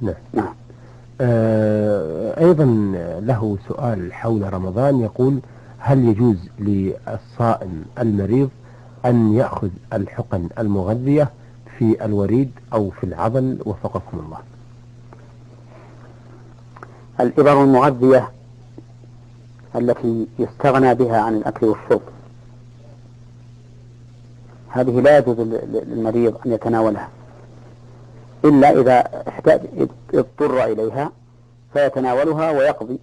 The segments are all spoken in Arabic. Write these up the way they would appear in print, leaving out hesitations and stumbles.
نعم. نعم. أيضا له سؤال حول رمضان، يقول: هل يجوز للصائم المريض أن يأخذ الحقن المغذية في الوريد أو في العضل وفقكم الله؟ الإبر المغذية التي يستغنى بها عن الأكل والشرب هذه لا يجوز للمريض أن يتناولها إلا إذا اضطر إليها فيتناولها ويقضي،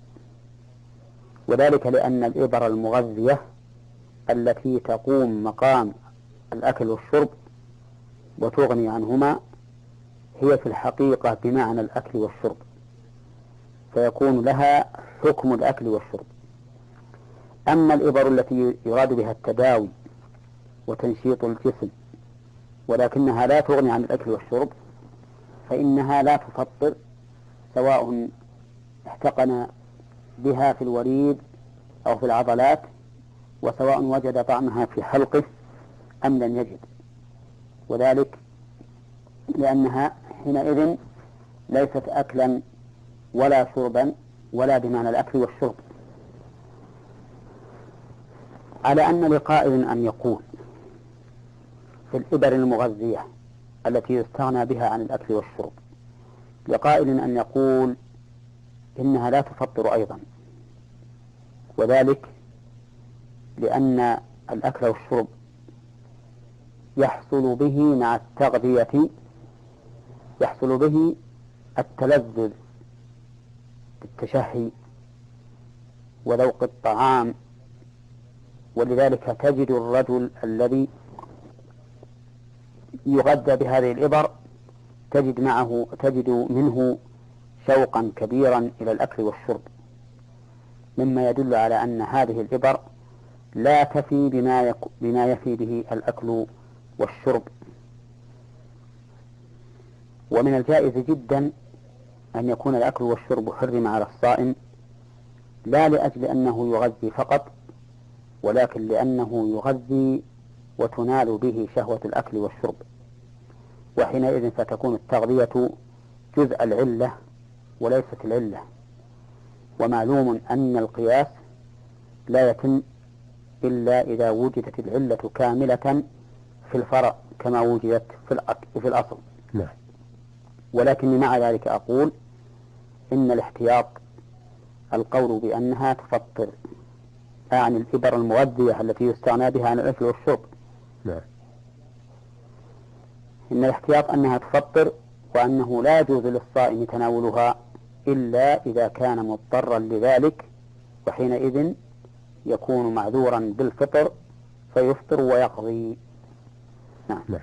وذلك لأن الإبر المغذية التي تقوم مقام الأكل والشرب وتغني عنهما هي في الحقيقة بمعنى الأكل والشرب، فيكون لها حكم الأكل والشرب. أما الإبر التي يراد بها التداوي وتنشيط الجسم ولكنها لا تغني عن الأكل والشرب فإنها لا تفطر، سواء احتقن بها في الوريد أو في العضلات، وسواء وجد طعمها في حلقه أم لم يجد، وذلك لأنها حينئذ ليست أكلا ولا شربا ولا بمعنى الأكل والشرب. على أن لقائل أن يقول في الإبر المغذية التي يستغنى بها عن الأكل والشرب، لقائل أن يقول إنها لا تفطر أيضا، وذلك لأن الأكل والشرب يحصل به مع التغذية، يحصل به التلذذ بالتشهي وذوق الطعام، ولذلك تجد الرجل الذي يغذى بهذه الإبر تجد منه شوقا كبيرا إلى الأكل والشرب، مما يدل على أن هذه الإبر لا تفي بما يفي به الأكل والشرب. ومن الجائز جدا أن يكون الأكل والشرب حرم على الصائم، لا لأجل أنه يغذي فقط، ولكن لأنه يغذي وتنال به شهوة الأكل والشرب، وحينئذ فتكون التغذية جزء العلة وليست العلة. ومعلوم أن القياس لا يتم إلا إذا وجدت العلة كاملة في الفرع كما وجدت في الأصل. نعم. ولكن مع ذلك أقول إن الاحتياط القول بأنها تفطر، عن الإبر المغذية التي يستغنى بها عن الأكل والشرب. نعم. إن الاحتياط أنها تفطر، وأنه لا يجوز للصائم تناولها إلا إذا كان مضطرا لذلك، وحينئذ يكون معذورا بالفطر فيفطر ويقضي. نعم. نعم.